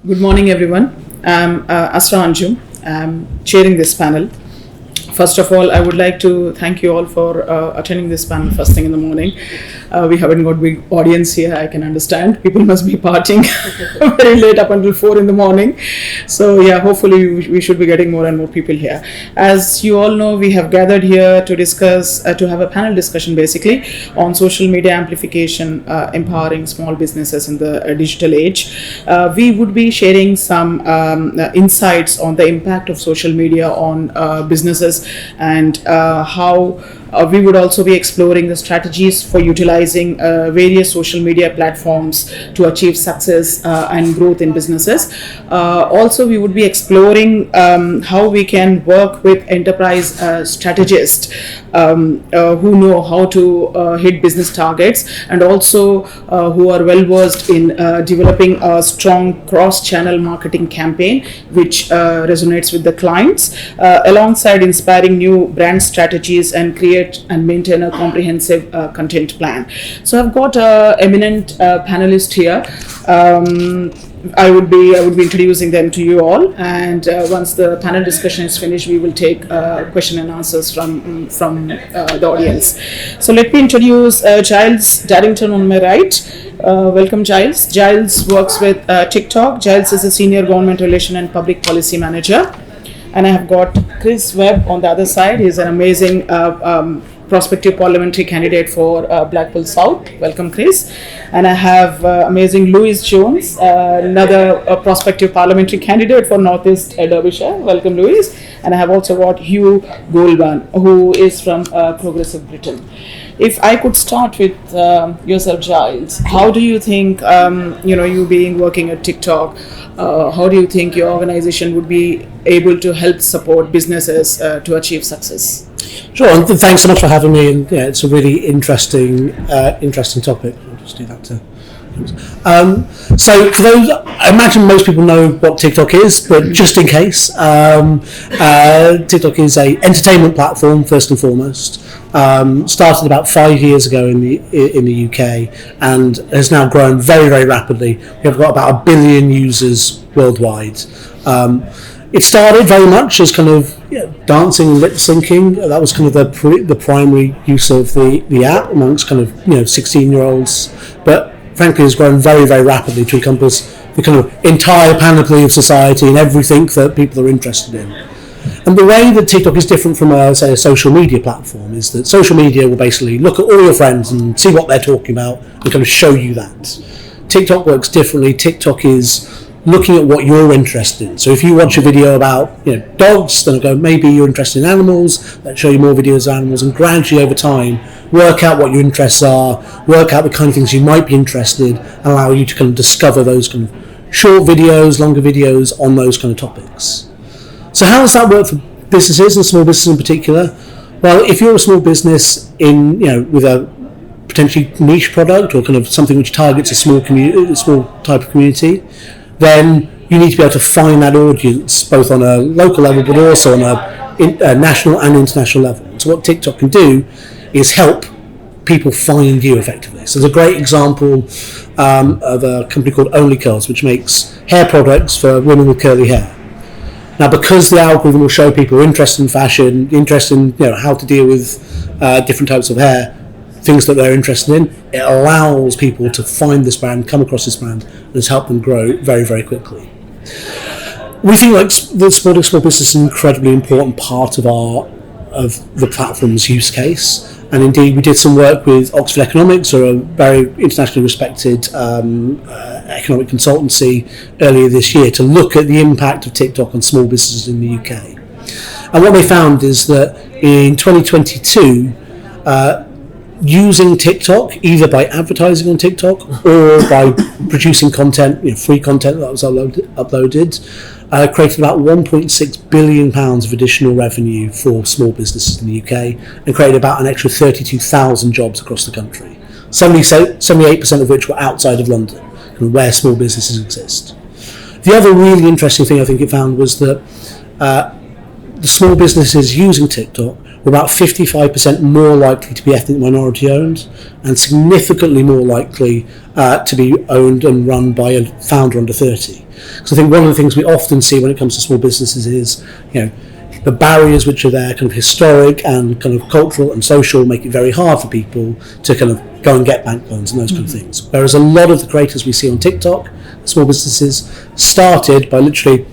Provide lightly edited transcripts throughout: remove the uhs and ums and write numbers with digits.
Good morning, everyone. I'm Asra Anjum. I'm chairing this panel. First of all, I would like to thank you all for attending this panel first thing in the morning. We haven't got big audience here, I can understand. People must be partying very late up until 4 in the morning. So yeah, hopefully we should be getting more and more people here. As you all know, we have gathered here to discuss, to have a panel discussion basically on social media amplification, empowering small businesses in the digital age. We would be sharing some insights on the impact of social media on businesses and how we would also be exploring the strategies for utilizing various social media platforms to achieve success and growth in businesses. Also, we would be exploring how we can work with enterprise strategists who know how to hit business targets and also who are well versed in developing a strong cross-channel marketing campaign which resonates with the clients, alongside inspiring new brand strategies and create and maintain a comprehensive content plan. So I've got an eminent panelist here. I would be introducing them to you all, and once the panel discussion is finished, we will take question and answers from the audience. So let me introduce Giles Darrington on my right. Welcome, Giles. Giles works with TikTok. Giles is a senior government relation and public policy manager. And I have got Chris Webb on the other side. He's an amazing prospective parliamentary candidate for Blackpool South. Welcome, Chris. And I have amazing Louise Jones, another prospective parliamentary candidate for Northeast Derbyshire. Welcome, Louise. And I have also got Hugh Goulbourne, who is from Progressive Britain. If I could start with yourself, Giles, how do you think, you being working at TikTok, how do you think your organization would be able to help support businesses to achieve success? Sure, and thanks so much for having me. And yeah, it's a really interesting topic. I'll just do that too. So for those, I imagine most people know what TikTok is, but just in case, TikTok is a entertainment platform first and foremost. Started about 5 years ago in the UK and has now grown very, very rapidly. We've got about 1 billion users worldwide. It started very much as kind of dancing and lip syncing. That was kind of the primary use of the app amongst kind of 16-year-olds, but frankly has grown very, very rapidly to encompass the kind of entire panoply of society and everything that people are interested in. And the way that TikTok is different from a social media platform is that social media will basically look at all your friends and see what they're talking about and kind of show you that. TikTok works differently. TikTok is looking at what you're interested in. So if you watch a video about dogs, then I'll go, maybe you're interested in animals, let's show you more videos of animals, and gradually over time work out what your interests are, work out the kind of things you might be interested in, and allow you to kind of discover those kind of short videos, longer videos on those kind of topics. So how does that work for businesses and small businesses in particular? Well, if you're a small business in with a potentially niche product or kind of something which targets a small type of community, then you need to be able to find that audience both on a local level but also on a national and international level. So what TikTok can do is help people find you effectively. So there's a great example of a company called Cllr, which makes hair products for women with curly hair. Now, because the algorithm will show people who are interested in fashion, interested in how to deal with different types of hair, things that they're interested in, it allows people to find this brand, come across this brand, and has helped them grow very, very quickly. We think the small business is an incredibly important part of the platform's use case. And indeed, we did some work with Oxford Economics, or a very internationally respected economic consultancy, earlier this year to look at the impact of TikTok on small businesses in the UK. And what they found is that in 2022, using TikTok, either by advertising on TikTok or by producing content, free content that was uploaded, created about £1.6 billion of additional revenue for small businesses in the UK and created about an extra 32,000 jobs across the country, 78% of which were outside of London, where small businesses exist. The other really interesting thing I think it found was that the small businesses using TikTok were about 55% more likely to be ethnic minority owned, and significantly more likely to be owned and run by a founder under 30. So I think one of the things we often see when it comes to small businesses is, the barriers which are there, kind of historic and kind of cultural and social, make it very hard for people to kind of go and get bank loans and those kind of things. Whereas a lot of the creators we see on TikTok, small businesses, started by literally,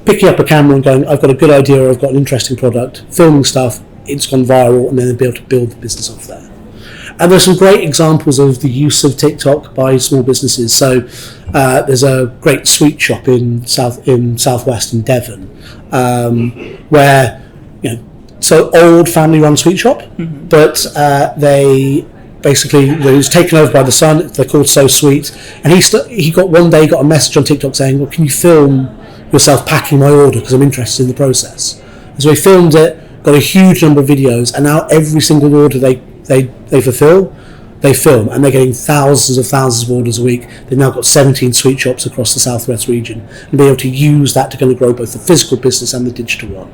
picking up a camera and going, I've got a good idea, or I've got an interesting product, filming stuff, it's gone viral, and then they'll be able to build the business off there. And there's some great examples of the use of TikTok by small businesses. So there's a great sweet shop in southwest in Devon, where so old family-run sweet shop, but they basically it was taken over by the son. They're called So Sweet, and he got a message on TikTok saying, "Well, can you film yourself packing my order because I'm interested in the process?" And so he filmed it, got a huge number of videos, and now every single order they fulfill, they film, and they're getting thousands of orders a week. They've now got 17 sweet shops across the southwest region, and be able to use that to kind of grow both the physical business and the digital one.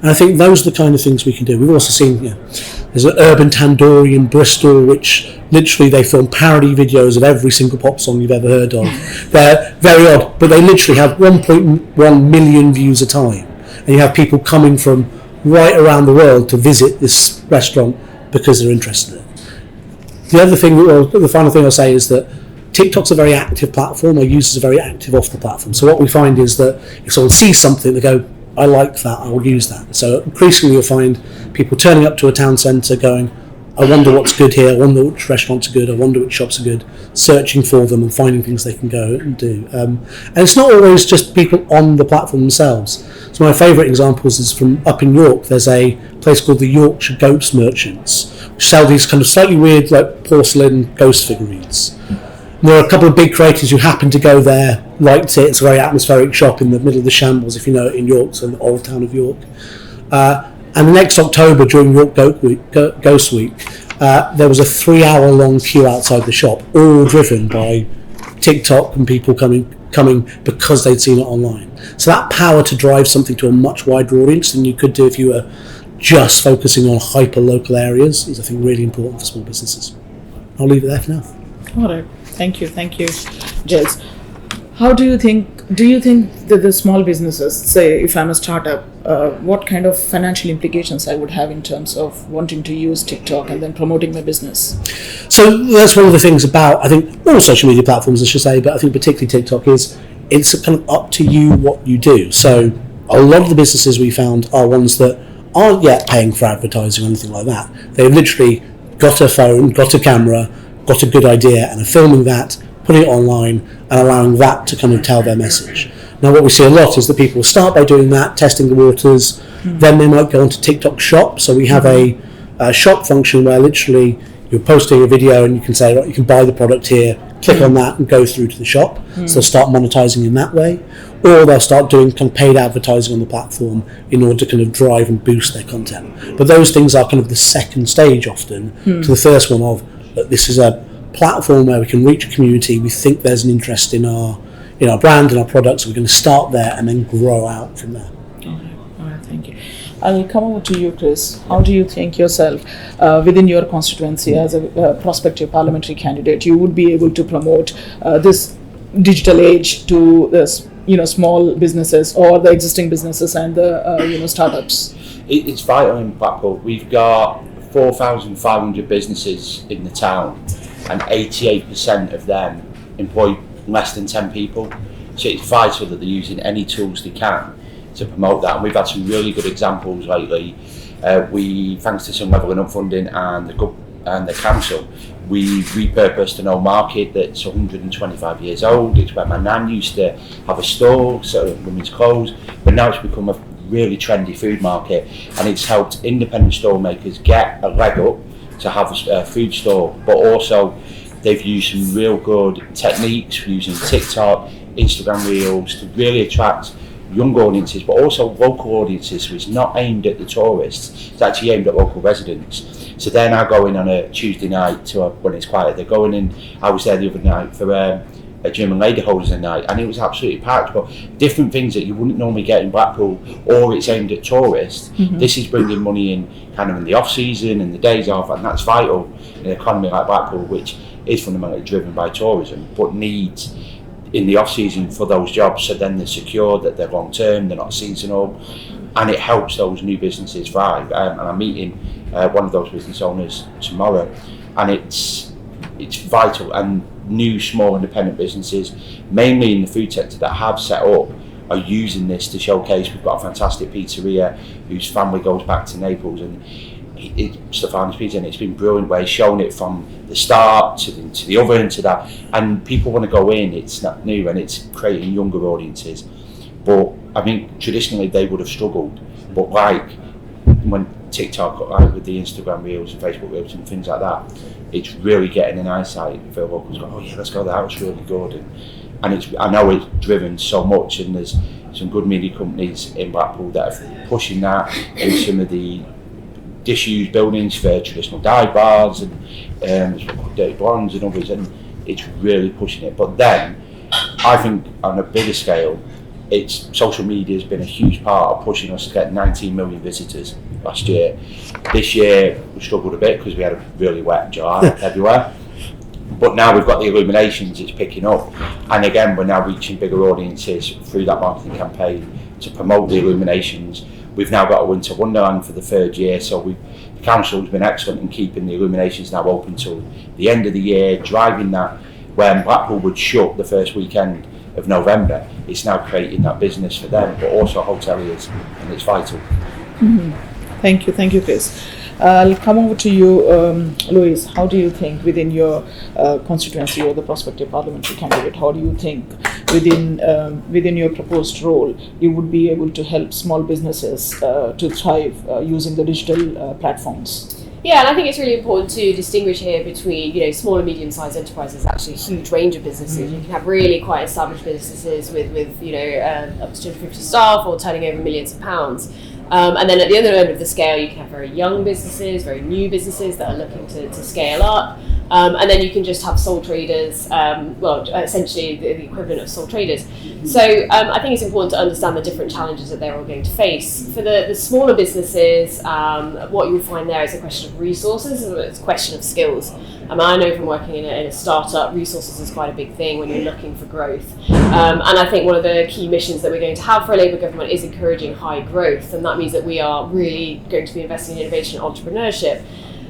And I think those are the kind of things we can do. We've also seen, there's an urban tandoori in Bristol, which literally they film parody videos of every single pop song you've ever heard of. They're very odd, but they literally have 1.1 million views a time. And you have people coming from right around the world to visit this restaurant because they're interested in it. The final thing I'll say is that TikTok's a very active platform. Our users are very active off the platform. So what we find is that if someone sees something, they go, I like that, I will use that. So increasingly you'll find people turning up to a town centre going, I wonder what's good here, I wonder which restaurants are good, I wonder which shops are good, searching for them and finding things they can go and do. And it's not always just people on the platform themselves. So my favourite examples is from up in York. There's a place called the Yorkshire Ghost Merchants, which sell these kind of slightly weird like porcelain ghost figurines. And there are a couple of big creators who happened to go there, liked it. It's a very atmospheric shop in the middle of the shambles, if you know it, in York, so in the old town of York. And the next October, during York Ghost Week, there was a 3-hour-long queue outside the shop, all driven by TikTok and people coming because they'd seen it online. So that power to drive something to a much wider audience than you could do if you were just focusing on hyper-local areas is, I think, really important for small businesses. I'll leave it there for now. All right. Thank you, Jez. How do you think that the small businesses, say if I'm a startup, what kind of financial implications I would have in terms of wanting to use TikTok and then promoting my business? So that's one of the things about, I think, all social media platforms, I should say, but I think particularly TikTok is, it's kind of up to you what you do. So a lot of the businesses we found are ones that aren't yet paying for advertising or anything like that. They've literally got a phone, got a camera, got a good idea, and are filming that, putting it online, and allowing that to kind of tell their message. Now what we see a lot is that people start by doing that, testing the waters, then they might go onto TikTok Shop. So we have a shop function where literally you're posting a video and you can say, right, you can buy the product here, click on that and go through to the shop. So they'll start monetizing in that way, or they'll start doing kind of paid advertising on the platform in order to kind of drive and boost their content. But those things are kind of the second stage often to the first one of, that this is a platform where we can reach a community, we think there's an interest in our brand and our products, so we're going to start there and then grow out from there. All right, thank you. I'll come over to you, Chris. How do you think yourself, within your constituency as a prospective parliamentary candidate, you would be able to promote this digital age to the small businesses or the existing businesses and the startups? It's vital in Blackpool. We've got 4,500 businesses in the town, and 88% of them employ less than 10 people. So it's vital that they're using any tools they can to promote that. And we've had some really good examples lately. We, thanks to some levelling up funding and the council, we repurposed an old market that's 125 years old. It's where my nan used to have a store, selling women's clothes, but now it's become a really trendy food market, and it's helped independent store makers get a leg up to have a food store, but also they've used some real good techniques using TikTok, Instagram Reels to really attract young audiences, but also local audiences. So it's not aimed at the tourists, it's actually aimed at local residents. So they're now going on a Tuesday night when it's quiet. They're going in. I was there the other night for a gym and lady holders a night, and it was absolutely packed. But different things that you wouldn't normally get in Blackpool, or it's aimed at tourists. This is bringing money in kind of in the off season and the days off, and that's vital in an economy like Blackpool, which is fundamentally driven by tourism, but needs in the off season for those jobs, so then they're secure, that they're long term, they're not seasonal, and it helps those new businesses thrive. And I'm meeting one of those business owners tomorrow, and it's vital. And new small independent businesses, mainly in the food sector, that have set up are using this to showcase. We've got a fantastic pizzeria whose family goes back to Naples, and it's the Farmer's Pizza, and it's been brilliant where he's shown it from the start to the oven to that, and people want to go in. It's not new, and it's creating younger audiences. But I mean, traditionally they would have struggled, but like when TikTok, like with the Instagram reels and Facebook reels and things like that, it's really getting an eyesight for locals. Go, oh yeah, let's go there, that was really good, and it's, I know it's driven so much, and there's some good media companies in Blackpool that are pushing that in some of the disused buildings for traditional dive bars and dirty blondes and others, and it's really pushing it. But then I think on a bigger scale, it's social media has been a huge part of pushing us to get 19 million visitors last year. This year we struggled a bit because we had a really wet July everywhere, but now we've got the illuminations, it's picking up, and again we're now reaching bigger audiences through that marketing campaign to promote the illuminations. We've now got a winter wonderland for the third year, so the council has been excellent in keeping the illuminations now open till the end of the year, driving that. When Blackpool would shut the first weekend of November, it's now creating that business for them, but also hoteliers, and it's vital. Thank you, Chris. I'll come over to you, Louise. How do you think within your constituency or the prospective parliamentary candidate, how do you think within your proposed role you would be able to help small businesses to thrive using the digital platforms? Yeah, and I think it's really important to distinguish here between, small and medium-sized enterprises. Actually, a huge range of businesses. You can have really quite established businesses with up to 250 staff or turning over millions of pounds. And then at the other end of the scale, you can have very young businesses, very new businesses that are looking to scale up. And then you can just have sole traders, essentially the equivalent of sole traders. So I think it's important to understand the different challenges that they're all going to face. For the smaller businesses, what you'll find there is a question of resources, and it's a question of skills. I know from working in a startup, resources is quite a big thing when you're looking for growth. And I think one of the key missions that we're going to have for a Labour government is encouraging high growth, and that means that we are really going to be investing in innovation and entrepreneurship.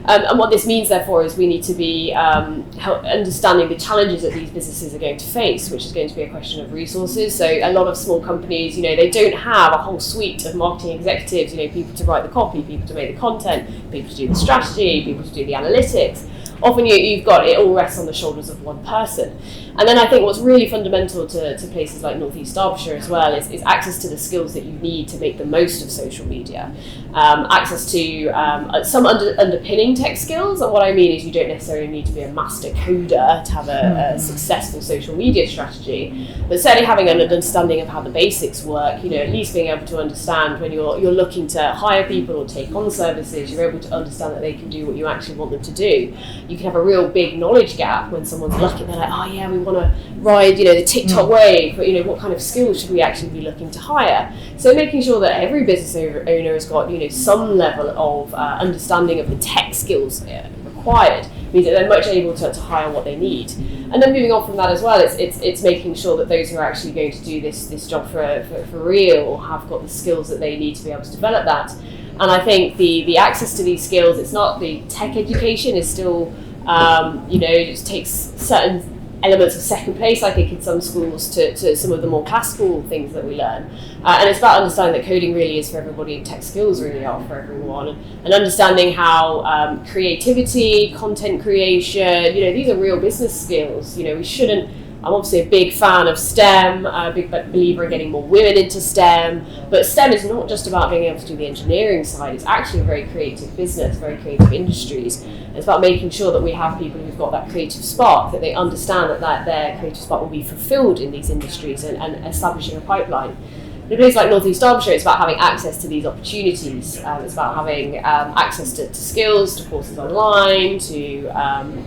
And what this means, therefore, is we need to be understanding the challenges that these businesses are going to face, which is going to be a question of resources. So a lot of small companies, they don't have a whole suite of marketing executives, people to write the copy, people to make the content, people to do the strategy, people to do the analytics. Often you've got it all rests on the shoulders of one person. And then I think what's really fundamental to places like North East Derbyshire as well is access to the skills that you need to make the most of social media. Access to some underpinning tech skills, and what I mean is you don't necessarily need to be a master coder to have a successful social media strategy, but certainly having an understanding of how the basics work, at least being able to understand when you're looking to hire people or take on services, you're able to understand that they can do what you actually want them to do. You can have a real big knowledge gap when someone's looking, they're like, oh yeah, we want to ride, the TikTok wave, but what kind of skills should we actually be looking to hire? So making sure that every business owner has got, some level of understanding of the tech skills required means that they're much able to hire what they need. And then moving on from that as well, it's making sure that those who are actually going to do this job for real have got the skills that they need to be able to develop that. And I think the access to these skills, it's not the tech education is still, it just takes certain elements of second place, I think, in some schools to some of the more classical things that we learn. And it's about understanding that coding really is for everybody and tech skills really are for everyone. And understanding how creativity, content creation, these are real business skills. We shouldn't, I'm obviously a big fan of STEM, a big believer in getting more women into STEM, but STEM is not just about being able to do the engineering side, it's actually a very creative business, very creative industries. It's about making sure that we have people who've got that creative spark, that they understand that their creative spark will be fulfilled in these industries and establishing a pipeline. In a place like North East Derbyshire, it's about having access to these opportunities. It's about having access to skills, to courses online, to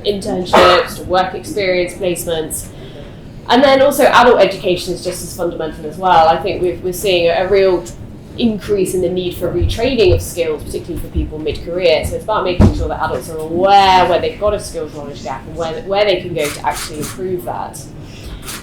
internships, to work experience placements. And then also adult education is just as fundamental as well. I think we're seeing a real increase in the need for retraining of skills, particularly for people mid-career. So it's about making sure that adults are aware where they've got a skills knowledge gap and where they can go to actually improve that.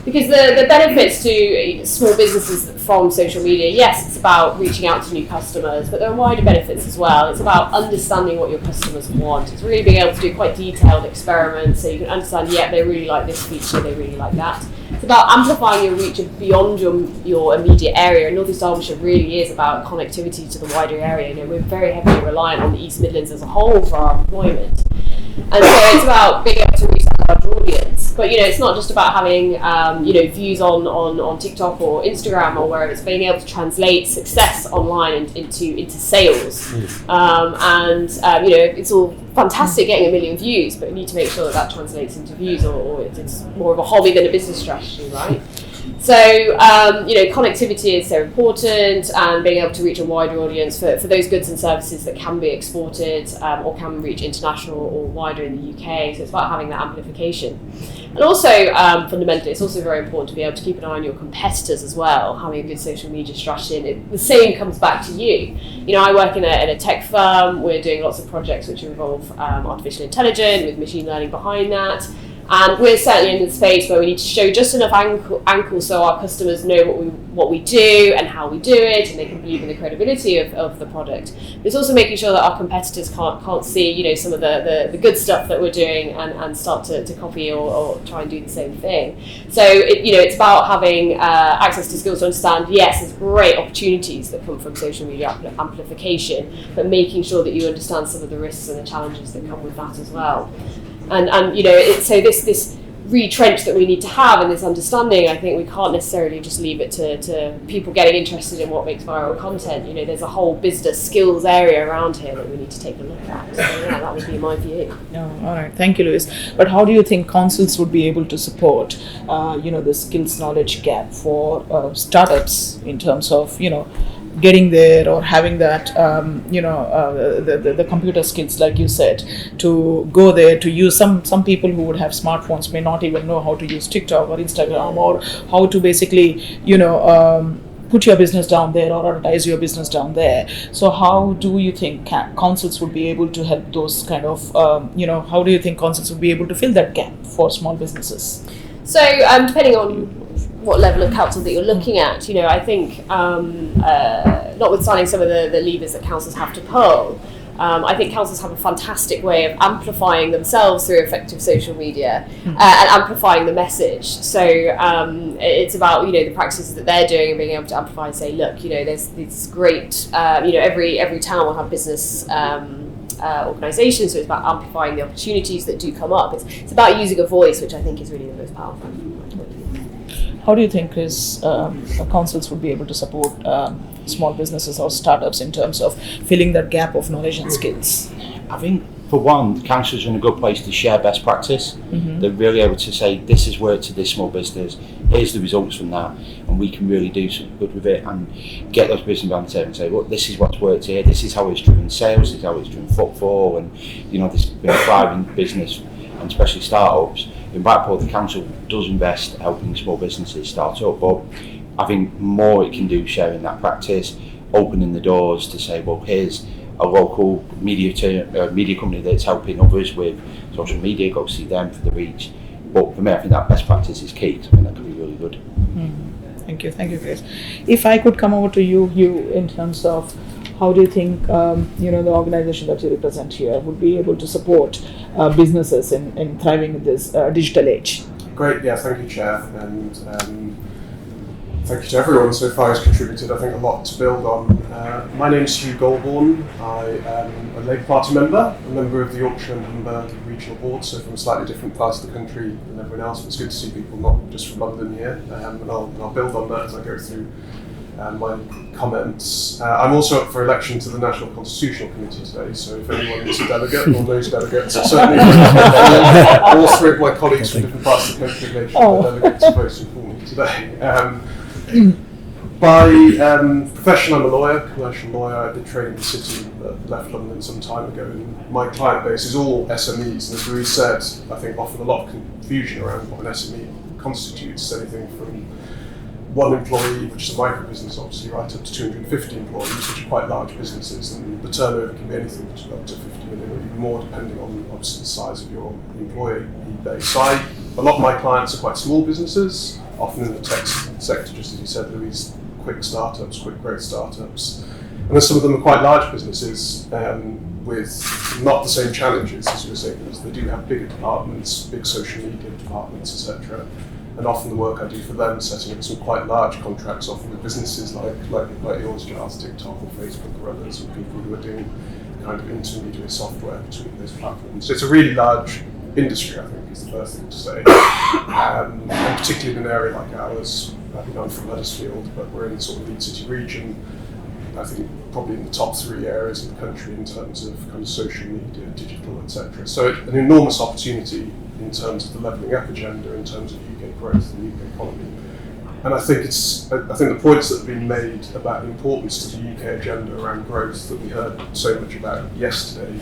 Because the benefits to small businesses from social media, yes, it's about reaching out to new customers, but there are wider benefits as well. It's about understanding what your customers want. It's really being able to do quite detailed experiments so you can understand, yeah, they really like this feature, they really like that. It's about amplifying your reach beyond your immediate area. And North East Derbyshire really is about connectivity to the wider area. You know, we're very heavily reliant on the East Midlands as a whole for our employment. And so it's about being able to reach that large audience. But, you know, it's not just about having, views on TikTok or Instagram or wherever. It's being able to translate success online into sales. It's all fantastic getting 1 million views, but we need to make sure that translates into views or it's more of a hobby than a business strategy, right? So, connectivity is so important, and being able to reach a wider audience for those goods and services that can be exported or can reach international or wider in the UK. So it's about having that amplification. And also, fundamentally, it's also very important to be able to keep an eye on your competitors as well, having a good social media strategy. And the same comes back to you. You know, I work in a tech firm. We're doing lots of projects which involve artificial intelligence with machine learning behind that. And we're certainly in the space where we need to show just enough ankle so our customers know what we do and how we do it, and they can believe in the credibility of the product. But it's also making sure that our competitors can't see, you know, some of the good stuff that we're doing and start to copy or try and do the same thing. So it's about having access to skills to understand, yes, there's great opportunities that come from social media amplification, but making sure that you understand some of the risks and the challenges that come with that as well. And so this retrench that we need to have and this understanding, I think we can't necessarily just leave it to people getting interested in what makes viral content. You know, there's a whole business skills area around here that we need to take a look at. So yeah, that would be my view. Oh, all right, thank you, Louise. But how do you think councils would be able to support, the skills knowledge gap for startups in terms of, getting there or having that, the computer skills, like you said, to go there, to use some people who would have smartphones may not even know how to use TikTok or Instagram or how to basically, put your business down there or advertise your business down there. So how do you think councils would be able to help those kind of, how do you think councils would be able to fill that gap for small businesses? So depending on what level of council that you're looking at, I think notwithstanding some of the levers that councils have to pull, I think councils have a fantastic way of amplifying themselves through effective social media and amplifying the message. So it's about the practices that they're doing and being able to amplify and say, look, there's this great every town will have business organisations, so it's about amplifying the opportunities that do come up. It's about using a voice, which I think is really the most powerful. How do you think councils would be able to support small businesses or startups in terms of filling that gap of knowledge and skills? I think, for one, councils are in a good place to share best practice. Mm-hmm. They're really able to say, this has worked to this small business, here's the results from that, and we can really do some good with it and get those business on the table and say, well, this is what's worked here, this is how it's driven sales, this is how it's driven footfall, and this has been a thriving business, and especially startups. In Blackpool, the council does invest helping small businesses start up, but I think more it can do sharing that practice, opening the doors to say, well, here's a local media company that's helping others with social media, go see them for the reach. But for me, I think that best practice is key, so I think that could be really good. Mm-hmm. Thank you, Chris. If I could come over to you, Hugh, in terms of how do you think the organisation that you represent here would be able to support businesses in thriving in this digital age? Great, yeah, thank you, Chair, and thank you to everyone so far who's contributed. I think a lot to build on. My name's Hugh Goulbourne. I am a Labour Party member, a member of the Yorkshire and Humber Regional Board, so from slightly different parts of the country than everyone else. It's good to see people not just from London here, and I'll build on that as I go through my comments. I'm also up for election to the National Constitutional Committee today, so if anyone is a delegate or knows delegates, certainly all three of my colleagues from different parts of the country made sure the delegates are voting for me today. By profession, I'm a lawyer, commercial lawyer. I did training in the city, but left London some time ago. And my client base is all SMEs, and as Louise said, I think often a lot of confusion around what an SME constitutes anything from one employee, which is a micro business obviously, right up to 250 employees, which are quite large businesses, and the turnover can be anything up to 50 million or even more, depending on obviously the size of your employee base. So a lot of my clients are quite small businesses, often in the tech sector, just as you said, Louise, quick growth startups. And then some of them are quite large businesses with not the same challenges as you were saying, because they do have bigger departments, big social media departments, etc. And often the work I do for them is setting up some quite large contracts, often with businesses like yours, Giles, TikTok or Facebook or others, with people who are doing kind of intermediary software between those platforms. So it's a really large industry, I think, is the first thing to say. And particularly in an area like ours, I'm from Huddersfield, but we're in the sort of Leeds City region. I think probably in the top 3 areas of the country in terms of kind of social media, digital, etc. So an enormous opportunity in terms of the levelling up agenda, in terms of UK growth and UK economy. And I think the points that have been made about the importance to the UK agenda around growth that we heard so much about yesterday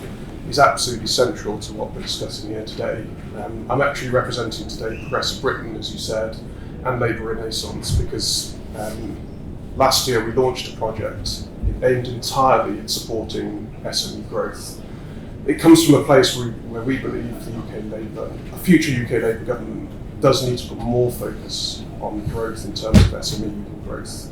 is absolutely central to what we're discussing here today. I'm actually representing today Progressive Britain, as you said, and Labour Renaissance, because last year we launched a project aimed entirely at supporting SME growth. It comes from a place where we believe a future UK Labour government does need to put more focus on growth in terms of SME growth.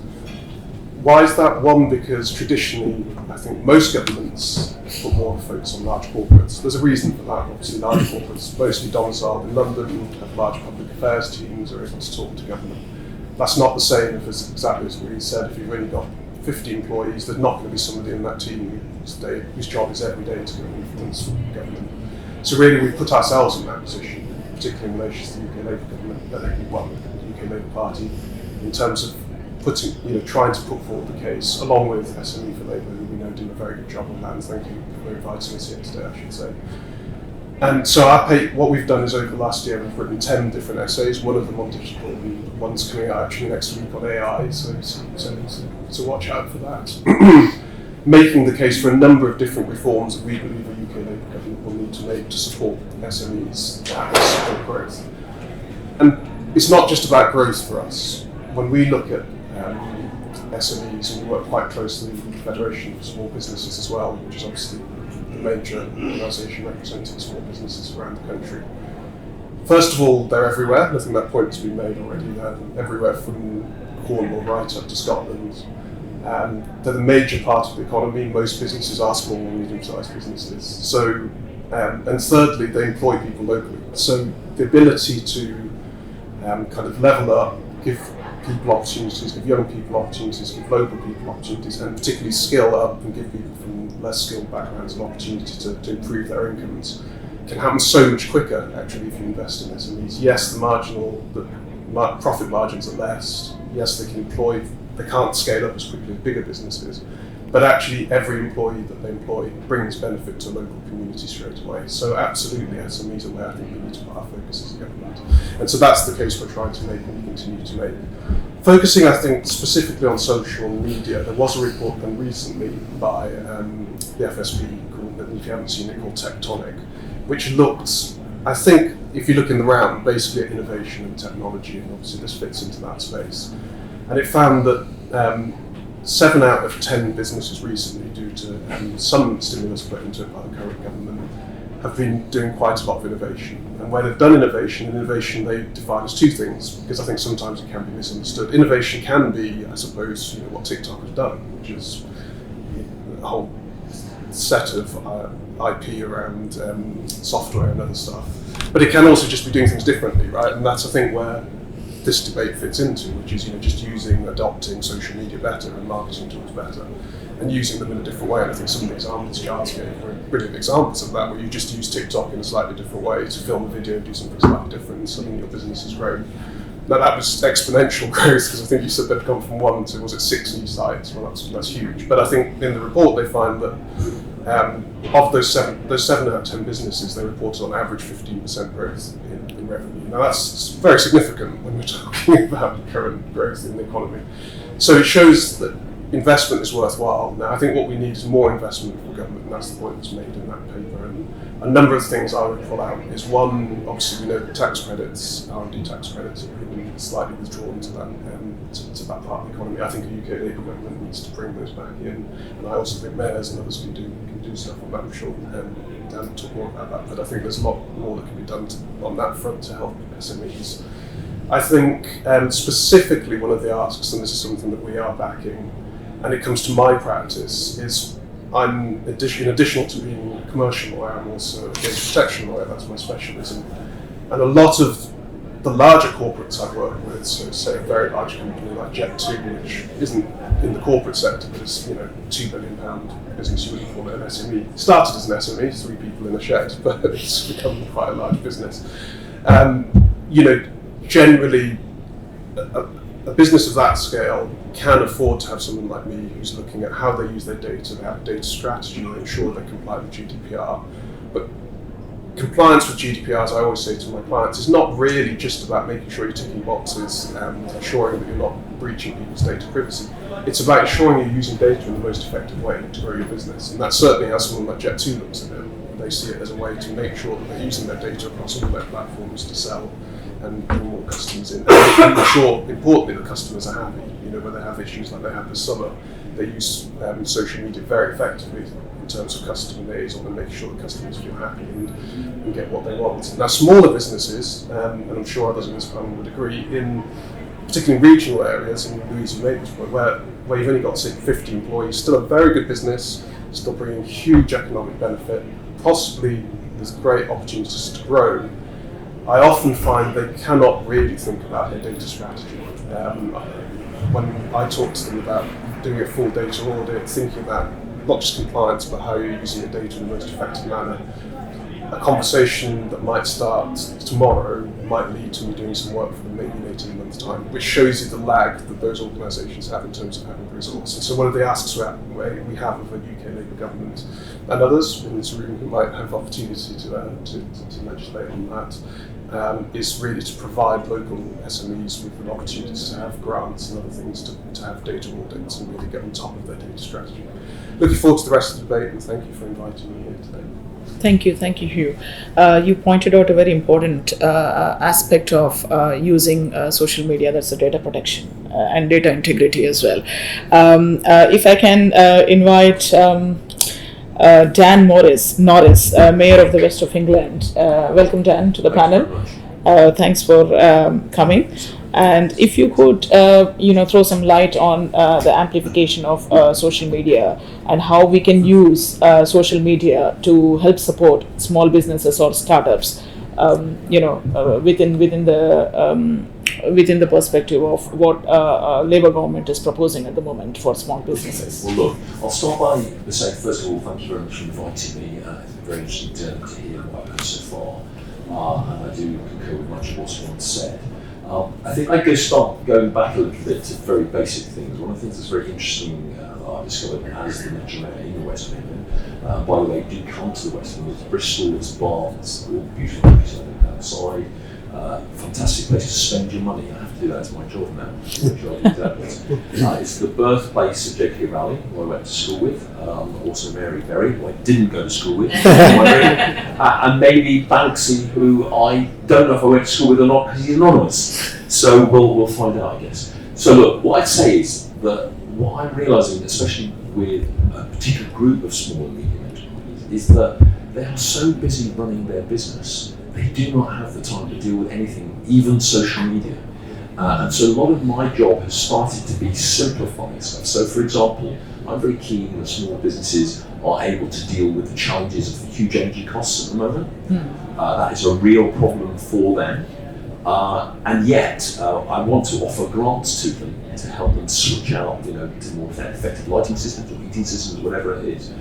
Why is that? One, because traditionally, I think most governments put more focus on large corporates. There's a reason for that. Obviously, large corporates, mostly domiciled in London, have large public affairs teams, are able to talk to government. That's not the same as exactly as we said. If you've only got 50 employees, there's not going to be somebody in that team whose job is every day to go and influence government. So really, we put ourselves in that position, particularly in relation to the UK Labour government, the UK Labour Party, in terms of trying to put forward the case, along with SME for Labour, who we know do a very good job on that, and thank you for inviting us here today, I should say. And so what we've done is over the last year, we've written 10 different essays, one of them on digital, and one's coming out actually next week on AI, so watch out for that. Making the case for a number of different reforms that we believe a UK Labour government will need to make to support SMEs and support growth. And it's not just about growth for us. When we look at SMEs, and we work quite closely with the Federation of Small Businesses as well, which is obviously the major organisation representing small businesses around the country. First of all, they're everywhere. I think that point has been made already. They're everywhere from Cornwall right up to Scotland. They're the major part of the economy. Most businesses are small and medium-sized businesses. So, and thirdly, they employ people locally. So the ability to kind of level up, give people opportunities, give young people opportunities, give local people opportunities, and particularly skill up and give people from less skilled backgrounds an opportunity to improve their incomes can happen so much quicker actually if you invest in SMEs. Yes, the profit margins are less. Yes, they can't scale up as quickly as bigger businesses, but actually every employee that they employ brings benefit to local community straight away. So absolutely SMEs are where I think we need to put our focus as a government. And so that's the case we're trying to make and we continue to make. Focusing, I think, specifically on social media, there was a report done recently by the FSB, called, if you haven't seen it, called Tectonic, which looked, I think, if you look in the round, basically at innovation and technology, and obviously this fits into that space. And it found that 7 out of 10 businesses recently, due to some stimulus put into it by the current government, have been doing quite a lot of innovation. And where they've done innovation they define as 2 things, because I think sometimes it can be misunderstood. Innovation can be, I suppose, what TikTok has done, which is a whole set of IP around software and other stuff. But it can also just be doing things differently, right? And that's, I think, where this debate fits into, which is just adopting social media better and marketing tools better, and using them in a different way. And I think some of the examples Giles gave were brilliant examples of that, where you just use TikTok in a slightly different way to film a video and do something slightly different, and suddenly your business has grown. Now that was exponential growth, because I think you said they'd gone from 1 to, was it 6 new sites? Well, that's huge. But I think in the report they find that of those 7 out of 10 businesses, they reported on average 15% growth in revenue. Now that's very significant when we're talking about current growth in the economy. So it shows that investment is worthwhile. Now I think what we need is more investment from government, and that's the point that's made in that paper. And A number of things I would pull out is one, obviously we know tax credits, R&D tax credits have been slightly withdrawn to that part of the economy. I think the UK Labour government needs to bring those back in, and I also think mayors and others can do stuff on that. I'm sure Dan will talk more about that, but I think there's a lot more that can be done on that front to help SMEs. I think specifically one of the asks, and this is something that we are backing, and it comes to my practice, is in additional to being a commercial lawyer, I'm also a data protection lawyer, that's my specialism. And a lot of the larger corporates I work with, so say a very large company like Jet2, which isn't in the corporate sector, but is £2 billion business, you wouldn't call it an SME. Started as an SME, 3 people in a shed, but it's become quite a large business. Generally, a business of that scale can afford to have someone like me who's looking at how they use their data, they have a data strategy, they ensure they comply with GDPR. But compliance with GDPR, as I always say to my clients, is not really just about making sure you're ticking boxes and ensuring that you're not breaching people's data privacy. It's about ensuring you're using data in the most effective way to grow your business. And that's certainly how someone like Jet2 looks at it. They see it as a way to make sure that they're using their data across all their platforms to sell and bring more customers in. And ensure, importantly, that customers are happy. When they have issues like they had this summer, they use social media very effectively in terms of customer liaison and making sure that customers feel happy and get what they want. Now, smaller businesses, and I'm sure others in this panel would agree, in particularly regional areas, and Louise, you made this point, where you've only got, say, 50 employees, still a very good business, still bringing huge economic benefit, possibly there's great opportunities to grow. I often find they cannot really think about their data strategy. When I talk to them about doing a full data audit, thinking about not just compliance, but how you're using your data in the most effective manner, a conversation that might start tomorrow might lead to me doing some work for them maybe in 18 months' time, which shows you the lag that those organisations have in terms of having the resource. And so one of the asks we have of the UK Labour government and others in this room who might have opportunity to legislate on that, is really to provide local SMEs with opportunities to have grants and other things to have data audits and really get on top of their data strategy. Looking forward to the rest of the debate, and thank you for inviting me here today. Thank you, Hugh. You pointed out a very important aspect of using social media, that's the data protection and data integrity as well. If I can invite Dan Norris, Mayor of the West of England. Welcome, Dan, to the panel. Thanks for coming. And if you could, throw some light on the amplification of social media and how we can use social media to help support small businesses or startups, within the perspective of what Labour government is proposing at the moment for small businesses. Well, look, I'll start by saying, first of all, thank you very much for inviting me. It's very interesting to hear what I've heard so far, and I do concur with much of what's been said. I think I'd start going back a little bit to very basic things. One of the things that's very interesting I discovered as the Metro in the West of England, by the way, do come to the West of England, Bristol, it's Bath, it's all beautiful places outside. Fantastic place to spend your money. I have to do that as my job now. It's the birthplace of J.K. Rowling, who I went to school with, also Mary Berry, who I didn't go to school with, and maybe Banksy, who I don't know if I went to school with or not because he's anonymous. So we'll find out, I guess. So look, what I'd say is that what I'm realising, especially with a particular group of small and medium enterprises, is that they are so busy running their business, they do not have the time to deal with anything, even social media. And so a lot of my job has started to be simplifying stuff. So for example, I'm very keen that small businesses are able to deal with the challenges of the huge energy costs at the moment. That is a real problem for them. And yet, I want to offer grants to them to help them switch out, to more effective lighting systems or heating systems, whatever it is.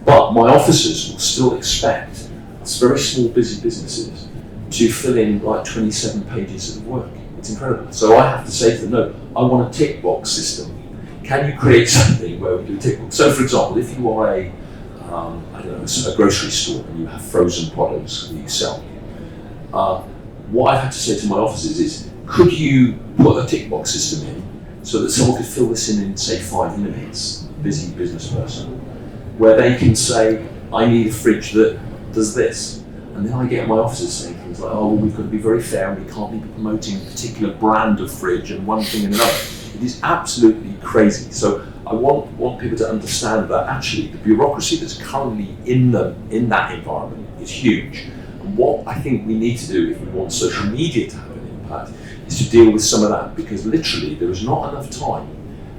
But my officers will still expect very small, busy businesses to fill in like 27 pages of work. It's incredible. So I have to say to them, no, I want a tick box system. Can you create something where we do a tick box? So for example, if you are a grocery store and you have frozen products that you sell, what I've had to say to my officers is, could you put a tick box system in so that someone could fill this in say 5 minutes, busy business person, where they can say, I need a fridge that does this. And then I get my officers saying things like, oh, well, we've got to be very fair and we can't be promoting a particular brand of fridge and one thing and another. It is absolutely crazy. So I want people to understand that actually the bureaucracy that's currently in that environment is huge. And what I think we need to do if we want social media to have an impact is to deal with some of that, because literally there is not enough time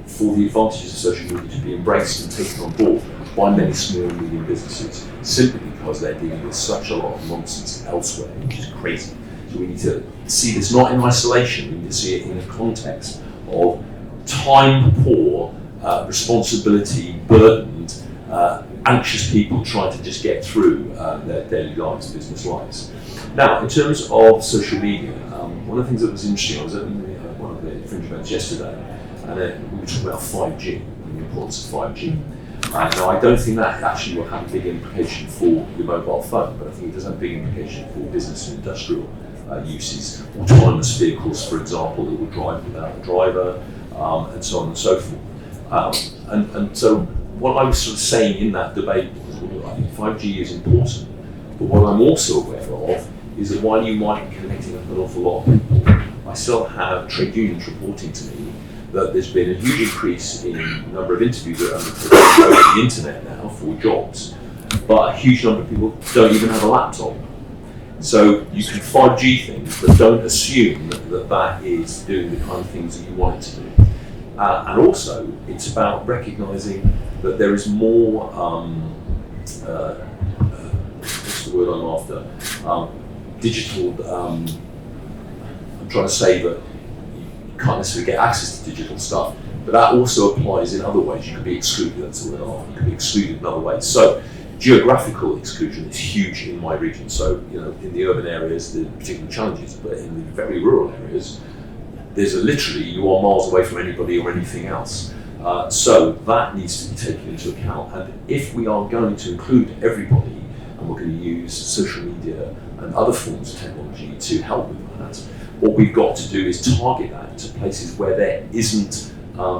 for the advantages of social media to be embraced and taken on board by many small and medium businesses, simply because they're dealing with such a lot of nonsense elsewhere, which is crazy. So we need to see this not in isolation, we need to see it in the context of time-poor, responsibility burdened, anxious people trying to just get through their daily lives, business lives. Now, in terms of social media, one of the things that was interesting, I was at one of the Fringe events yesterday, and we were talking about 5G, and the importance of 5G. Now, I don't think that actually will have a big implication for your mobile phone, but I think it does have a big implication for business and industrial uses. Autonomous vehicles, for example, that will drive without a driver, and so on and so forth. And so what I was sort of saying in that debate was, well, I think 5G is important, but what I'm also aware of is that while you might be connecting with an awful lot of people, I still have trade unions reporting to me that there's been a huge increase in the number of interviews that are undertaken over the internet now for jobs, but a huge number of people don't even have a laptop. So you can 5G things, but don't assume that is doing the kind of things that you want it to do. And also, it's about recognising that there is more, what's the word I'm after? Digital, I'm trying to say that you can't necessarily get access to digital stuff, but that also applies in other ways. You could be excluded, that's the word, you could be excluded in other ways. So geographical exclusion is huge in my region. So, in the urban areas, there are particular challenges, but in the very rural areas, there's literally, you are miles away from anybody or anything else. So that needs to be taken into account. And if we are going to include everybody, and we're going to use social media and other forms of technology to help with that, what we've got to do is target that to places where there isn't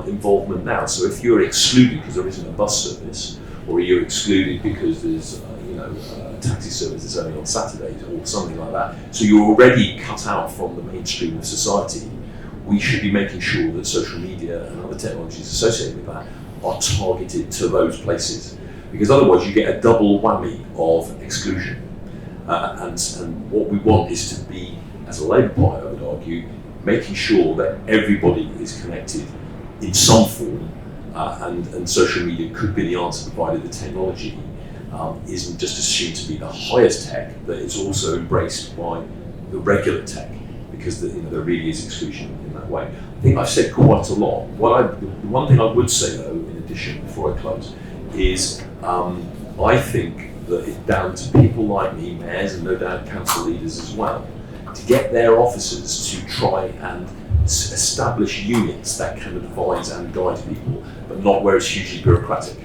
involvement now. So if you're excluded because there isn't a bus service, or you're excluded because there's a taxi service that's only on Saturdays or something like that, so you're already cut out from the mainstream of society, we should be making sure that social media and other technologies associated with that are targeted to those places, because otherwise you get a double whammy of exclusion. And what we want is to be, as a Labour Party, I would argue, making sure that everybody is connected in some form, and social media could be the answer, provided the technology isn't just assumed to be the highest tech, that it's also embraced by the regular tech, because there really is exclusion in that way. I think I've said quite a lot. The one thing I would say, though, in addition, before I close, is I think that it's down to people like me, mayors, and no doubt council leaders as well, to get their officers to try and establish units that can advise and guide people, but not where it's hugely bureaucratic.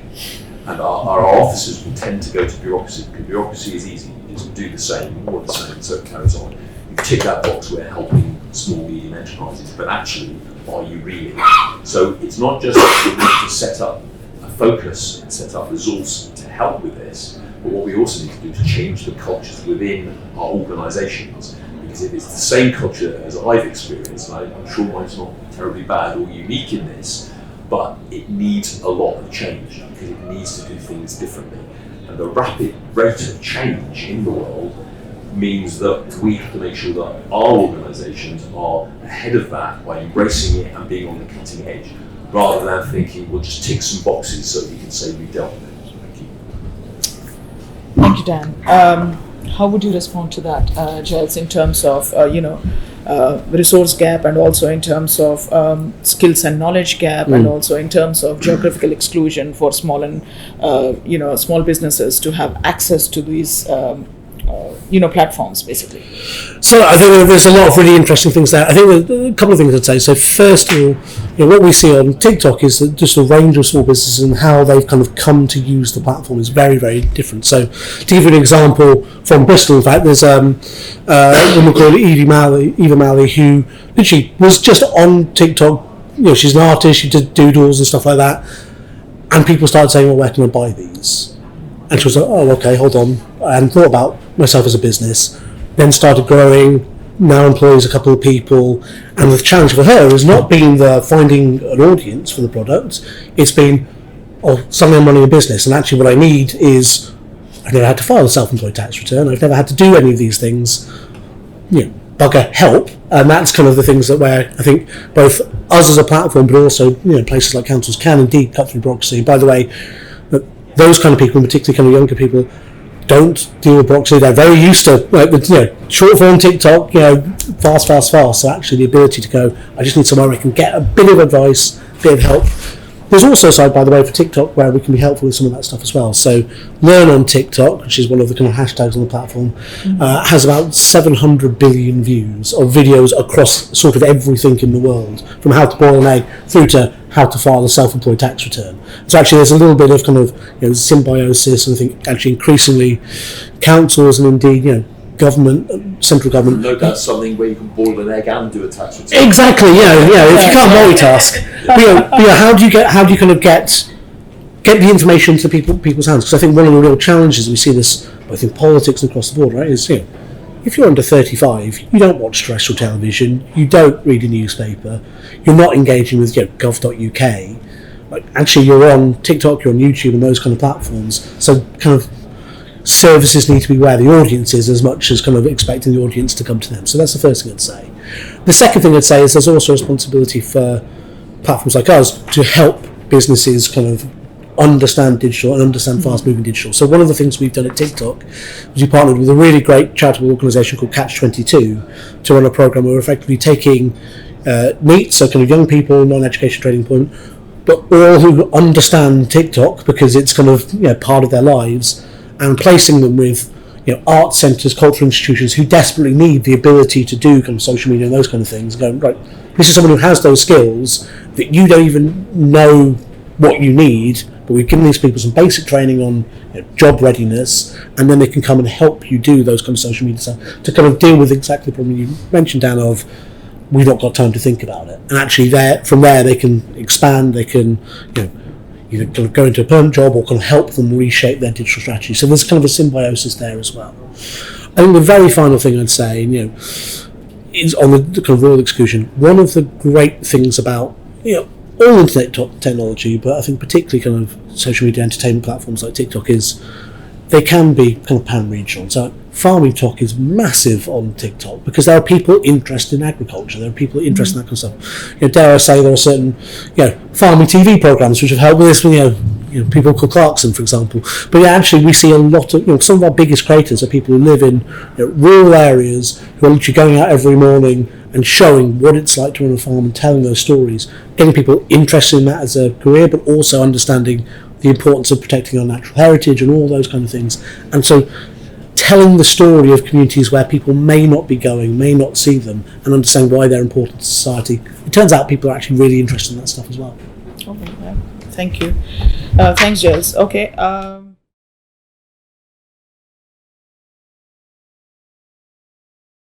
And our officers will tend to go to bureaucracy, because bureaucracy is easy. You just do the same, more of the same, so it carries on. You tick that box, we're helping small, medium enterprises, but actually, are you really? So it's not just that we need to set up a focus and set up resource to help with this, but what we also need to do is change the cultures within our organisations. Because if it's the same culture as I've experienced, and I'm sure mine's not terribly bad or unique in this, but it needs a lot of change, because it needs to do things differently. And the rapid rate of change in the world means that we have to make sure that our organisations are ahead of that by embracing it and being on the cutting edge, rather than thinking we'll just tick some boxes so we can say we dealt with it. Thank you. Thank you, Dan. How would you respond to that, Giles, in terms of resource gap, and also in terms of skills and knowledge gap, and also in terms of geographical exclusion for small and small businesses to have access to these platforms, basically? So I think there's a lot of really interesting things there. I think there's a couple of things I'd say. So first of all, what we see on TikTok is that just a range of small businesses and how they've kind of come to use the platform is very, very different. So to give you an example from Bristol, in fact, there's a woman called Eva Malley who literally was just on TikTok. She's an artist, she did doodles and stuff like that. And people started saying, well, where can I buy these? And she was like, oh, okay, hold on. I hadn't thought about myself as a business, then started growing, now employs a couple of people, and the challenge for her has not been the finding an audience for the product, it's been, suddenly I'm running a business, and actually what I need is, I've never had to file a self-employed tax return, I've never had to do any of these things, bugger help, and that's kind of the things that where I think both us as a platform, but also places like councils can indeed cut through bureaucracy. By the way, those kind of people, particularly kind of younger people, don't deal with bureaucracy. They're very used to short form TikTok, fast. So actually, the ability to go, I just need somewhere I can get a bit of advice, a bit of help. There's also a side, by the way, for TikTok where we can be helpful with some of that stuff as well. So Learn on TikTok, which is one of the kind of hashtags on the platform, has about 700 billion views of videos across sort of everything in the world, from how to boil an egg through to how to file a self-employed tax return. So actually there's a little bit of kind of symbiosis, and I think actually increasingly councils and indeed government, central government. No doubt something where you can boil an egg and do a tax return. Exactly, if you can't multitask. How do you kind of get the information to people's hands? Because I think one of the real challenges, we see this both in politics and across the board, right, is if you're under 35, you don't watch terrestrial television, you don't read a newspaper, you're not engaging with gov.uk. Actually, you're on TikTok, you're on YouTube, and those kind of platforms. So kind of services need to be where the audience is, as much as kind of expecting the audience to come to them. So that's the first thing I'd say. The second thing I'd say is there's also a responsibility for platforms like us to help businesses kind of understand digital and understand fast-moving digital. So one of the things we've done at TikTok is we partnered with a really great charitable organisation called Catch22 to run a programme where we're effectively taking NEET, so kind of young people, non-education trading point, but all who understand TikTok because it's kind of part of their lives, and placing them with art centres, cultural institutions who desperately need the ability to do kind of social media and those kind of things. Going, right, this is someone who has those skills that you don't even know what you need, but we've given these people some basic training on job readiness, and then they can come and help you do those kind of social media stuff to kind of deal with exactly the problem you mentioned, Dan, of we've not got time to think about it. And actually from there they can expand, they can either kind of go into a permanent job or kind of help them reshape their digital strategy. So there's kind of a symbiosis there as well. I think the very final thing I'd say, is on the kind of rural exclusion. One of the great things about all internet technology, but I think particularly kind of social media entertainment platforms like TikTok, is they can be kind of pan-regional. So farming talk is massive on TikTok because there are people interested in agriculture, there are people interested in that kind of stuff. Dare I say there are certain farming TV programs which have helped with this, people called Clarkson, for example. But actually we see a lot of, some of our biggest creators are people who live in rural areas who are literally going out every morning and showing what it's like to run a farm and telling those stories, getting people interested in that as a career, but also understanding the importance of protecting our natural heritage and all those kind of things. And so telling the story of communities where people may not be going, may not see them, and understand why they're important to society. It turns out people are actually really interested in that stuff as well. Okay, yeah. Thank you. Thanks, Giles. Okay.